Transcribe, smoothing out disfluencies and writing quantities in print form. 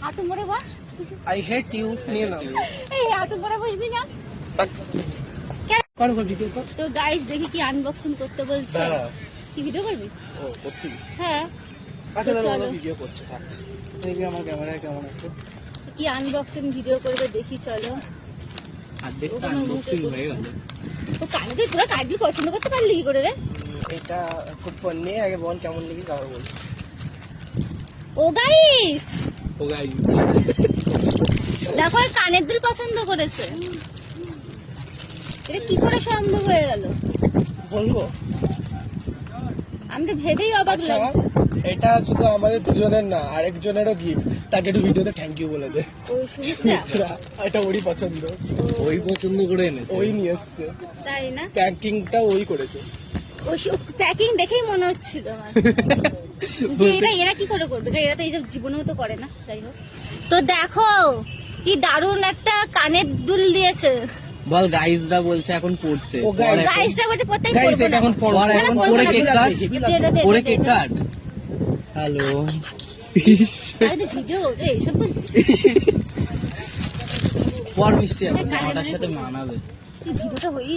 হাঁটু মরে বস। I hate you নিয়ে নাও। এই হাঁটু মরে বসবি না। করো ভিডিও কর। তো গাইস দেখি কি আনবক্সিং করতে বলছে। দাঁড়া। কি ভিডিও করবি? ও করছি। হ্যাঁ। আচ্ছা তো দাঁড়া চলো। ভিডিও করছে থাক। দেখি আমার ক্যামেরায় কেমন আছে। কি আনবক্সিং ভিডিও করবে দেখি চলো। অর্ধেকটা আনবক্সিং হয়ে গেল। তো কানে পুরো কার্ডি পছন্দ করতে পারলি কি করে রে? এটা খুব ফন্নি আগে বল কেমন লাগি তারপর বল। ও গাইস ও গাইস দেখো আর কানের দুল পছন্দ করেছে। এটা কি করে সম্ভব হয়ে গেল? বলবো আমি তো ভেবেই অবাক আচ্ছা, লাগছে। এটা শুধু আমাদের দুজনের না আরেকজনেরও গিফট। তাকে একটু ভিডিওতে থ্যাংক ইউ বলে দে। ওই সুমিত্রা এটা ওরই পছন্দ। ওই পছন্দ করে এনেছে। ওই নিয়ে এসছে। তাই না? প্যাকিংটা ওই করেছে। ওই প্যাকিং দেখেই মনে হচ্ছিল আমার যে এরা কি করে করবে, এরা তো এইসব জীবনেও তো করে না। যাই হোক, তো দেখো কি দারুণ একটা কানের দুল দিয়েছে। বল গাইসরা বলছে এখন পড়তে। ও গাইস গাইসটা বলছে প্রত্যেক গাইস এটা এখন পড়ো। পড় এখন পড়ে কেক কাট। পড়ে কেক কাট। হ্যালো। আরে ভিডিও রে এইসব বলছিস? পড় মিষ্টি আছে। আমাদের সাথে মানাবে। ভিডিওটা হয়ে